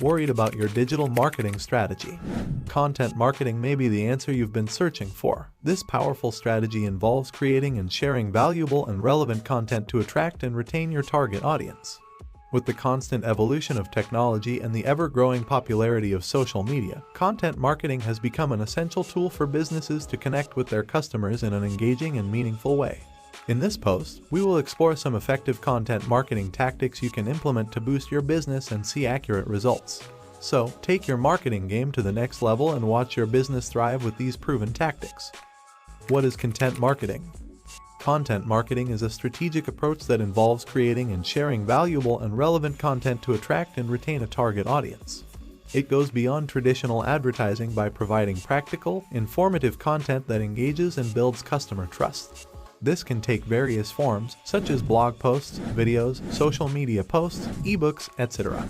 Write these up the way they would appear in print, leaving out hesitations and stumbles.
Worried about your digital marketing strategy? Content marketing may be the answer you've been searching for. This powerful strategy involves creating and sharing valuable and relevant content to attract and retain your target audience. With the constant evolution of technology and the ever-growing popularity of social media, content marketing has become an essential tool for businesses to connect with their customers in an engaging and meaningful way. In this post, we will explore some effective content marketing tactics you can implement to boost your business and see accurate results. So, take your marketing game to the next level and watch your business thrive with these proven tactics. What is content marketing? Content marketing is a strategic approach that involves creating and sharing valuable and relevant content to attract and retain a target audience. It goes beyond traditional advertising by providing practical, informative content that engages and builds customer trust. This can take various forms, such as blog posts, videos, social media posts, ebooks, etc.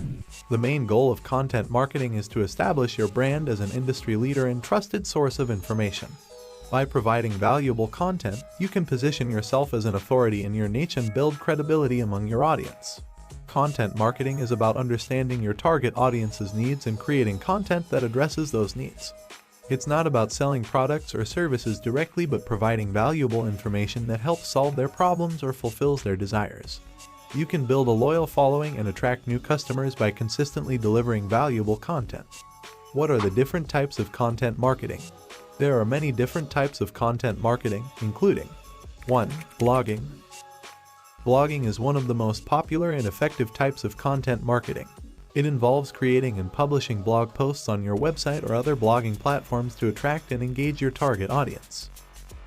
The main goal of content marketing is to establish your brand as an industry leader and trusted source of information. By providing valuable content, you can position yourself as an authority in your niche and build credibility among your audience. Content marketing is about understanding your target audience's needs and creating content that addresses those needs. It's not about selling products or services directly, but providing valuable information that helps solve their problems or fulfills their desires. You can build a loyal following and attract new customers by consistently delivering valuable content. What are the different types of content marketing? There are many different types of content marketing, including 1. Blogging. Blogging is one of the most popular and effective types of content marketing. It involves creating and publishing blog posts on your website or other blogging platforms to attract and engage your target audience.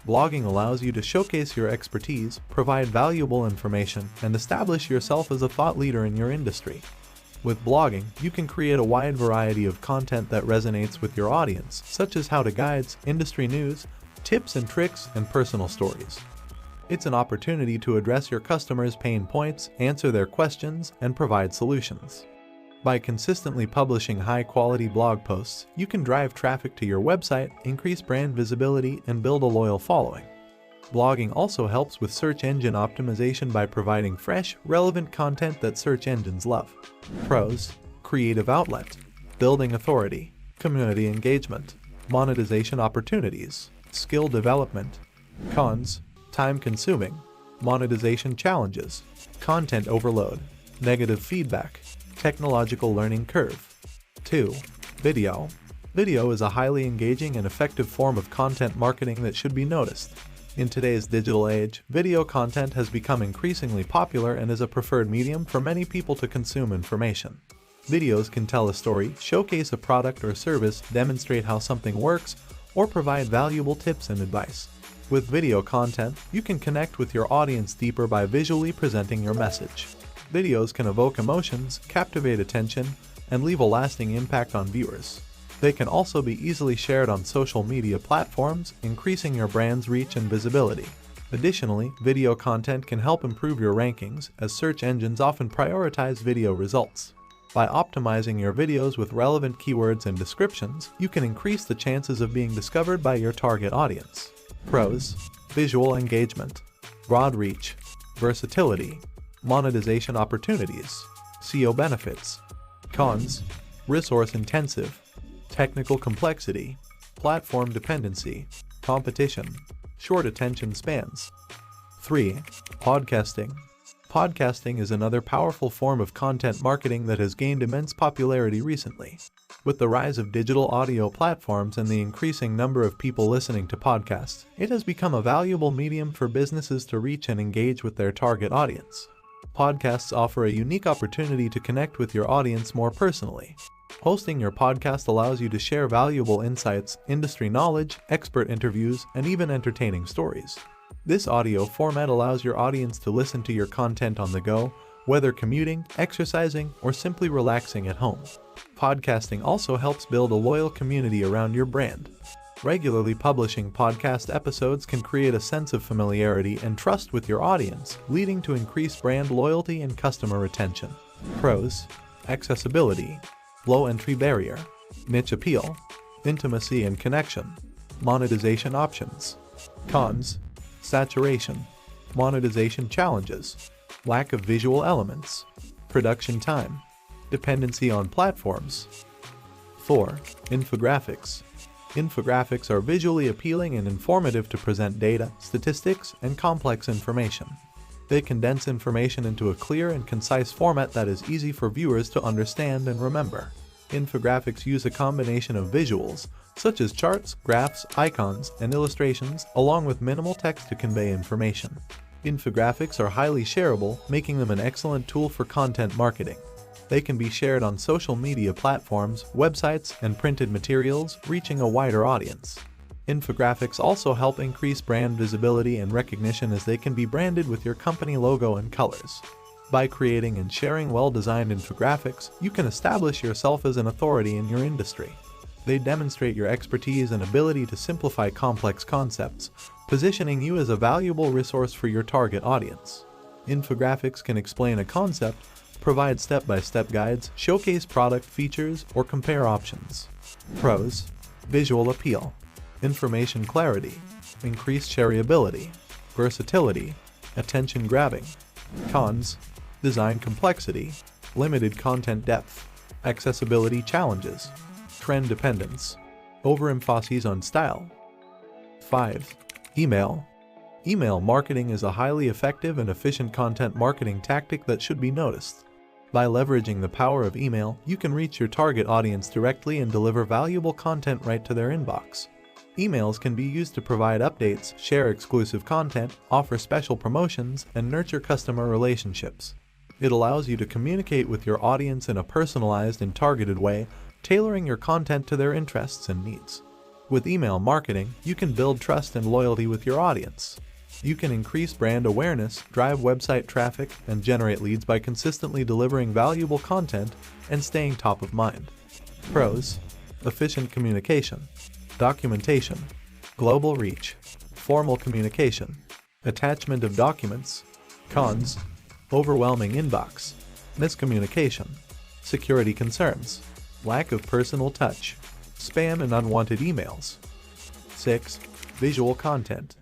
Blogging allows you to showcase your expertise, provide valuable information, and establish yourself as a thought leader in your industry. With blogging, you can create a wide variety of content that resonates with your audience, such as how-to guides, industry news, tips and tricks, and personal stories. It's an opportunity to address your customers' pain points, answer their questions, and provide solutions. By consistently publishing high-quality blog posts, you can drive traffic to your website, increase brand visibility, and build a loyal following. Blogging also helps with search engine optimization by providing fresh, relevant content that search engines love. Pros: creative outlet, building authority, community engagement, monetization opportunities, skill development. Cons: time-consuming, monetization challenges, content overload, negative feedback, technological learning curve. 2. Video. Video is a highly engaging and effective form of content marketing that should be noticed. In today's digital age, video content has become increasingly popular and is a preferred medium for many people to consume information. Videos can tell a story, showcase a product or service, demonstrate how something works, or provide valuable tips and advice. With video content, you can connect with your audience deeper by visually presenting your message. Videos can evoke emotions, captivate attention, and leave a lasting impact on viewers. They can also be easily shared on social media platforms, increasing your brand's reach and visibility. Additionally, video content can help improve your rankings, as search engines often prioritize video results. By optimizing your videos with relevant keywords and descriptions, you can increase the chances of being discovered by your target audience. Pros: visual engagement, broad reach, versatility, monetization opportunities, SEO benefits. Cons: resource intensive, technical complexity, platform dependency, competition, short attention spans. 3. Podcasting. Podcasting is another powerful form of content marketing that has gained immense popularity recently. With the rise of digital audio platforms and the increasing number of people listening to podcasts, it has become a valuable medium for businesses to reach and engage with their target audience. Podcasts offer a unique opportunity to connect with your audience more personally. Hosting your podcast allows you to share valuable insights, industry knowledge, expert interviews, and even entertaining stories. This audio format allows your audience to listen to your content on the go, whether commuting, exercising, or simply relaxing at home. Podcasting also helps build a loyal community around your brand. Regularly publishing podcast episodes can create a sense of familiarity and trust with your audience, leading to increased brand loyalty and customer retention. Pros: accessibility, low entry barrier, niche appeal, intimacy and connection, monetization options. Cons: saturation, monetization challenges, lack of visual elements, production time, Dependency on platforms. 4. Infographics. Infographics are visually appealing and informative to present data, statistics, and complex information. They condense information into a clear and concise format that is easy for viewers to understand and remember. Infographics use a combination of visuals, such as charts, graphs, icons, and illustrations, along with minimal text to convey information. Infographics are highly shareable, making them an excellent tool for content marketing. They can be shared on social media platforms, websites, and printed materials, reaching a wider audience. Infographics also help increase brand visibility and recognition as they can be branded with your company logo and colors. By creating and sharing well-designed infographics, you can establish yourself as an authority in your industry. They demonstrate your expertise and ability to simplify complex concepts, positioning you as a valuable resource for your target audience. Infographics can explain a concept, provide step-by-step guides, showcase product features, or compare options. Pros: visual appeal, information clarity, increased shareability, versatility, attention grabbing. Cons: design complexity, limited content depth, accessibility challenges, trend dependence, overemphasis on style. 5. Email. Email marketing is a highly effective and efficient content marketing tactic that should be noticed. By leveraging the power of email, you can reach your target audience directly and deliver valuable content right to their inbox. Emails can be used to provide updates, share exclusive content, offer special promotions, and nurture customer relationships. It allows you to communicate with your audience in a personalized and targeted way, tailoring your content to their interests and needs. With email marketing, you can build trust and loyalty with your audience. You can increase brand awareness, drive website traffic, and generate leads by consistently delivering valuable content and staying top of mind. Pros: efficient communication, documentation, global reach, formal communication, attachment of documents. Cons: overwhelming inbox, miscommunication, security concerns, lack of personal touch, spam and unwanted emails. 6. Visual content.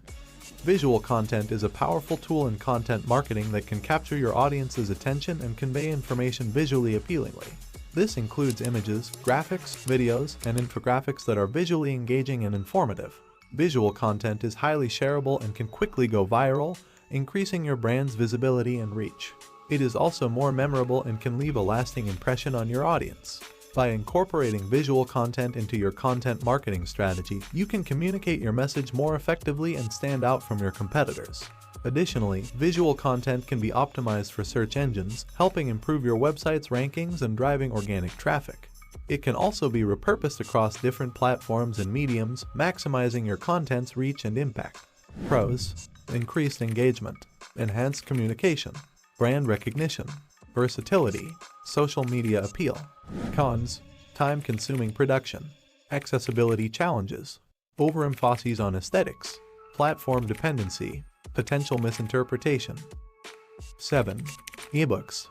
Visual content is a powerful tool in content marketing that can capture your audience's attention and convey information visually appealingly. This includes images, graphics, videos, and infographics that are visually engaging and informative. Visual content is highly shareable and can quickly go viral, increasing your brand's visibility and reach. It is also more memorable and can leave a lasting impression on your audience. By incorporating visual content into your content marketing strategy, you can communicate your message more effectively and stand out from your competitors. Additionally, visual content can be optimized for search engines, helping improve your website's rankings and driving organic traffic. It can also be repurposed across different platforms and mediums, maximizing your content's reach and impact. Pros: increased engagement, enhanced communication, brand recognition, versatility, social media appeal. Cons: time-consuming production, accessibility challenges, overemphasis on aesthetics, platform dependency, potential misinterpretation. 7. Ebooks.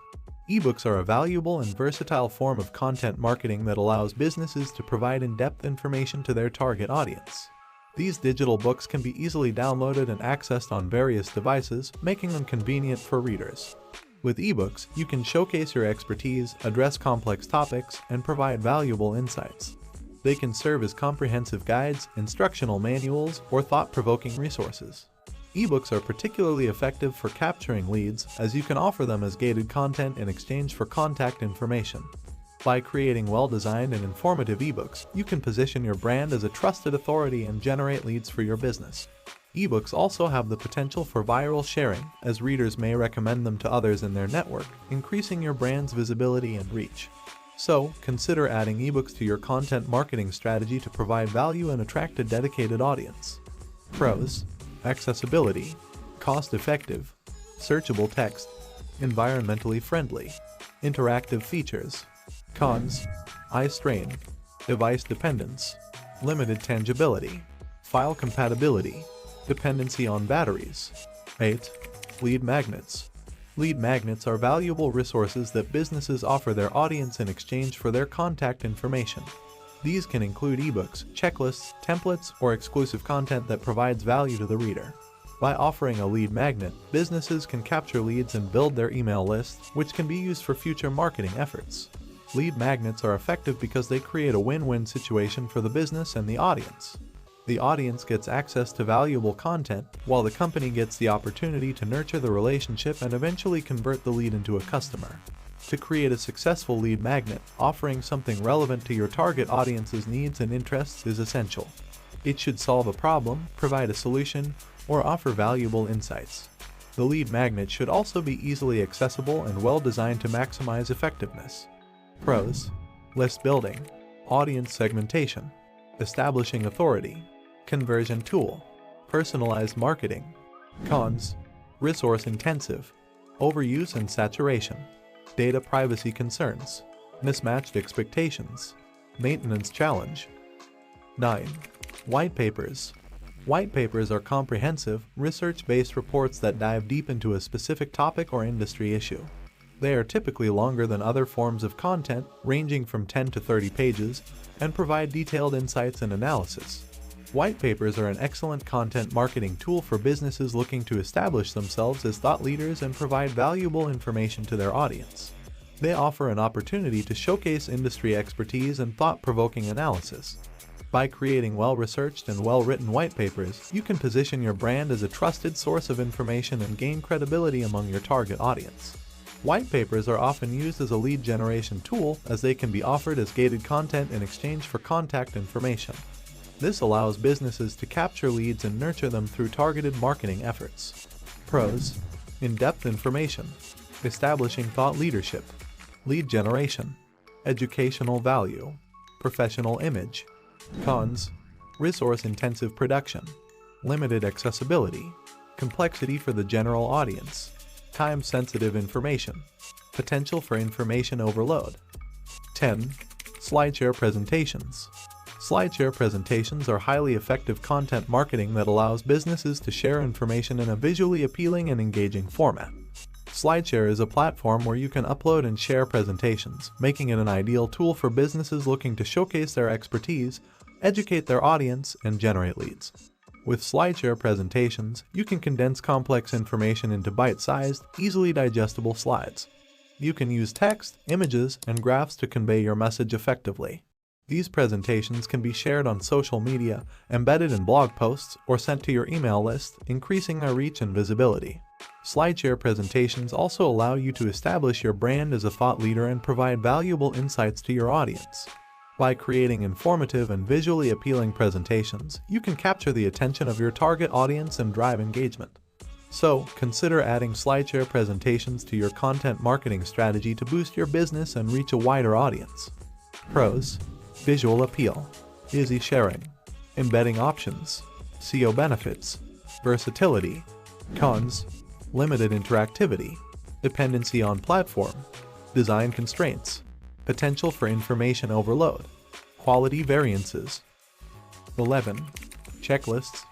Ebooks are a valuable and versatile form of content marketing that allows businesses to provide in-depth information to their target audience. These digital books can be easily downloaded and accessed on various devices, making them convenient for readers. With ebooks, you can showcase your expertise, address complex topics, and provide valuable insights. They can serve as comprehensive guides, instructional manuals, or thought-provoking resources. Ebooks are particularly effective for capturing leads, as you can offer them as gated content in exchange for contact information. By creating well-designed and informative ebooks, you can position your brand as a trusted authority and generate leads for your business. Ebooks also have the potential for viral sharing, as readers may recommend them to others in their network, increasing your brand's visibility and reach. So, consider adding ebooks to your content marketing strategy to provide value and attract a dedicated audience. Pros: accessibility, cost-effective, searchable text, environmentally friendly, interactive features. Cons: eye strain, device dependence, limited tangibility, file compatibility, dependency on batteries. 8. Lead magnets. Lead magnets are valuable resources that businesses offer their audience in exchange for their contact information. These can include ebooks, checklists, templates, or exclusive content that provides value to the reader. By offering a lead magnet, businesses can capture leads and build their email list, which can be used for future marketing efforts. Lead magnets are effective because they create a win-win situation for the business and the audience. The audience gets access to valuable content, while the company gets the opportunity to nurture the relationship and eventually convert the lead into a customer. To create a successful lead magnet, offering something relevant to your target audience's needs and interests is essential. It should solve a problem, provide a solution, or offer valuable insights. The lead magnet should also be easily accessible and well designed to maximize effectiveness. Pros: list building, audience segmentation, establishing authority, conversion tool, personalized marketing. Cons: resource intensive, overuse and saturation, data privacy concerns, mismatched expectations, maintenance challenge. 9. White papers. White papers are comprehensive, research-based reports that dive deep into a specific topic or industry issue. They are typically longer than other forms of content, ranging from 10 to 30 pages, and provide detailed insights and analysis. White papers are an excellent content marketing tool for businesses looking to establish themselves as thought leaders and provide valuable information to their audience. They offer an opportunity to showcase industry expertise and thought-provoking analysis. By creating well-researched and well-written white papers, you can position your brand as a trusted source of information and gain credibility among your target audience. White papers are often used as a lead generation tool, as they can be offered as gated content in exchange for contact information. This allows businesses to capture leads and nurture them through targeted marketing efforts. Pros: in-depth information, establishing thought leadership, lead generation, educational value, professional image. Cons: resource-intensive production, limited accessibility, complexity for the general audience, time-sensitive information, potential for information overload. 10. SlideShare presentations. SlideShare presentations are highly effective content marketing that allows businesses to share information in a visually appealing and engaging format. SlideShare is a platform where you can upload and share presentations, making it an ideal tool for businesses looking to showcase their expertise, educate their audience, and generate leads. With SlideShare presentations, you can condense complex information into bite-sized, easily digestible slides. You can use text, images, and graphs to convey your message effectively. These presentations can be shared on social media, embedded in blog posts, or sent to your email list, increasing their reach and visibility. SlideShare presentations also allow you to establish your brand as a thought leader and provide valuable insights to your audience. By creating informative and visually appealing presentations, you can capture the attention of your target audience and drive engagement. So, consider adding SlideShare presentations to your content marketing strategy to boost your business and reach a wider audience. Pros: visual appeal, easy sharing, embedding options, SEO benefits, versatility. Cons: limited interactivity, dependency on platform, design constraints, potential for information overload, quality variances. 11. Checklists.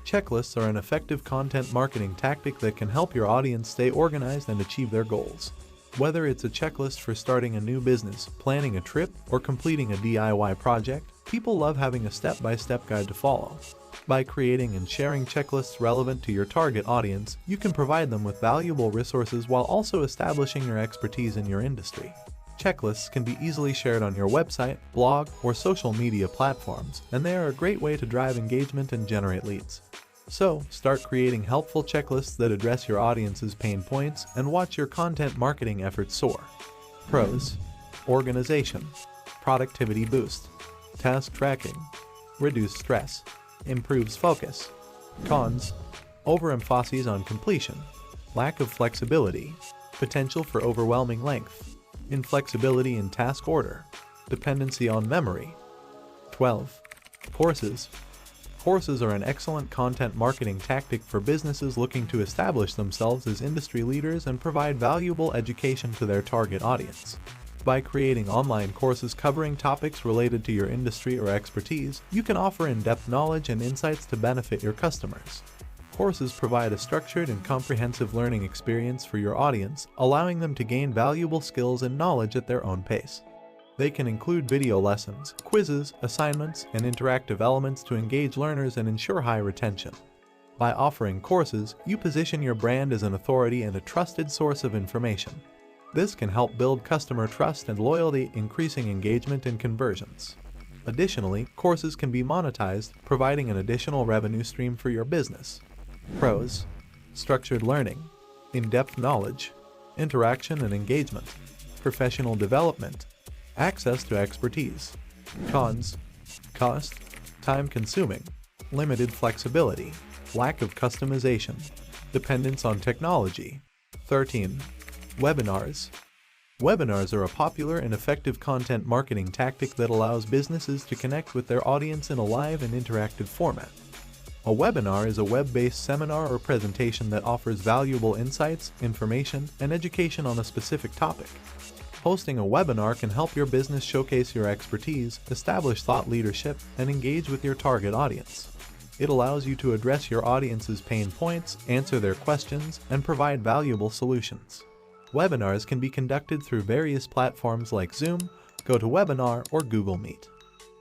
Checklists are an effective content marketing tactic that can help your audience stay organized and achieve their goals. Whether it's a checklist for starting a new business, planning a trip, or completing a DIY project, people love having a step-by-step guide to follow. By creating and sharing checklists relevant to your target audience, you can provide them with valuable resources while also establishing your expertise in your industry. Checklists can be easily shared on your website, blog, or social media platforms, and they are a great way to drive engagement and generate leads. So, start creating helpful checklists that address your audience's pain points and watch your content marketing efforts soar. Pros: organization, productivity boost, task tracking, reduce stress, improves focus. Cons: overemphasis on completion, lack of flexibility, potential for overwhelming length, inflexibility in task order, dependency on memory. 12. Courses. Courses are an excellent content marketing tactic for businesses looking to establish themselves as industry leaders and provide valuable education to their target audience. By creating online courses covering topics related to your industry or expertise, you can offer in-depth knowledge and insights to benefit your customers. Courses provide a structured and comprehensive learning experience for your audience, allowing them to gain valuable skills and knowledge at their own pace. They can include video lessons, quizzes, assignments, and interactive elements to engage learners and ensure high retention. By offering courses, you position your brand as an authority and a trusted source of information. This can help build customer trust and loyalty, increasing engagement and conversions. Additionally, courses can be monetized, providing an additional revenue stream for your business. Pros: structured learning, in-depth knowledge, interaction and engagement, professional development, access to expertise. Cons: cost, time-consuming, limited flexibility, lack of customization, dependence on technology. 13. Webinars. Webinars are a popular and effective content marketing tactic that allows businesses to connect with their audience in a live and interactive format. A webinar is a web-based seminar or presentation that offers valuable insights, information, and education on a specific topic. Hosting a webinar can help your business showcase your expertise, establish thought leadership, and engage with your target audience. It allows you to address your audience's pain points, answer their questions, and provide valuable solutions. Webinars can be conducted through various platforms like Zoom, GoToWebinar, or Google Meet.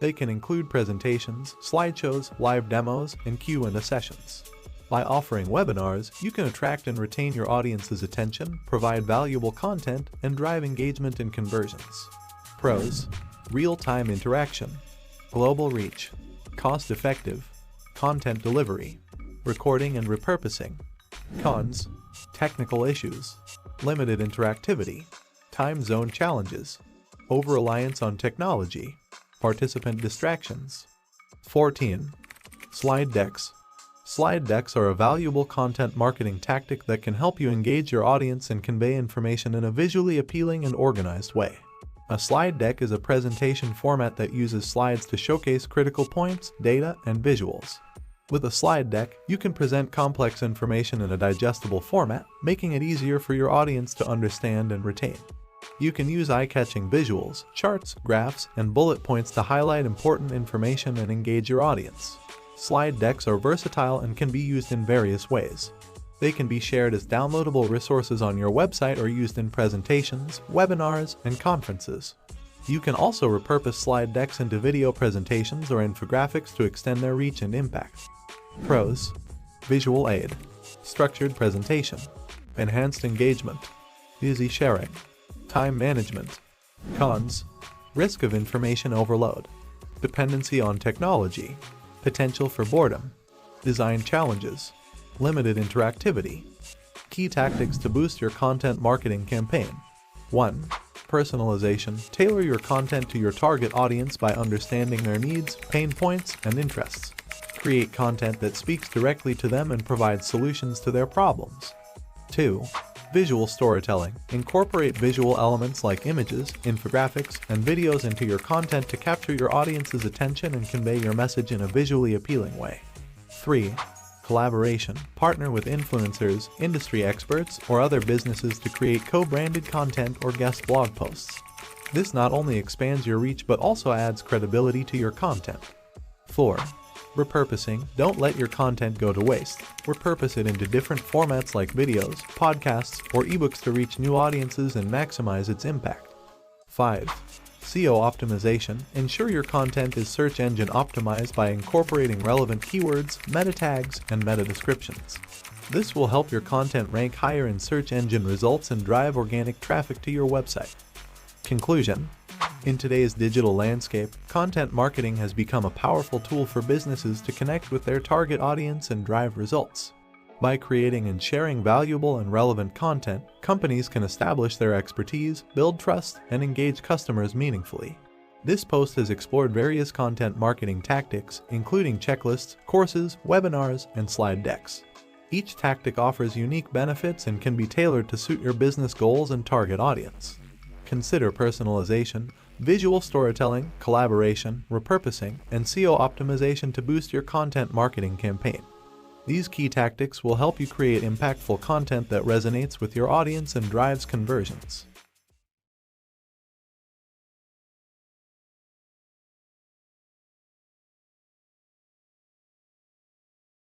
They can include presentations, slideshows, live demos, and Q&A sessions. By offering webinars, you can attract and retain your audience's attention, provide valuable content, and drive engagement and conversions. Pros: real-time interaction, global reach, cost-effective, content delivery, recording and repurposing. Cons: technical issues, limited interactivity, time zone challenges, over-reliance on technology, participant distractions. 14. Slide decks. Slide decks are a valuable content marketing tactic that can help you engage your audience and convey information in a visually appealing and organized way. A slide deck is a presentation format that uses slides to showcase critical points, data, and visuals. With a slide deck, you can present complex information in a digestible format, making it easier for your audience to understand and retain. You can use eye-catching visuals, charts, graphs, and bullet points to highlight important information and engage your audience. Slide decks are versatile and can be used in various ways. They can be shared as downloadable resources on your website or used in presentations, webinars, and conferences. You can also repurpose slide decks into video presentations or infographics to extend their reach and impact. Pros: visual aid, structured presentation, enhanced engagement, easy sharing, time management. Cons: risk of information overload, dependency on technology, potential for boredom, design challenges, limited interactivity. Key tactics to boost your content marketing campaign. 1. Personalization. Tailor your content to your target audience by understanding their needs, pain points, and interests. Create content that speaks directly to them and provides solutions to their problems. 2. Visual storytelling. Incorporate visual elements like images, infographics, and videos into your content to capture your audience's attention and convey your message in a visually appealing way. 3. Collaboration. Partner with influencers, industry experts, or other businesses to create co-branded content or guest blog posts. This not only expands your reach but also adds credibility to your content. 4. Repurposing. Don't let your content go to waste. Repurpose it into different formats like videos, podcasts, or ebooks to reach new audiences and maximize its impact. 5. SEO optimization. Ensure your content is search engine optimized by incorporating relevant keywords, meta tags, and meta descriptions. This will help your content rank higher in search engine results and drive organic traffic to your website. Conclusion: in today's digital landscape, content marketing has become a powerful tool for businesses to connect with their target audience and drive results. By creating and sharing valuable and relevant content, companies can establish their expertise, build trust, and engage customers meaningfully. This post has explored various content marketing tactics, including checklists, courses, webinars, and slide decks. Each tactic offers unique benefits and can be tailored to suit your business goals and target audience. Consider personalization, visual storytelling, collaboration, repurposing, and SEO optimization to boost your content marketing campaign. These key tactics will help you create impactful content that resonates with your audience and drives conversions.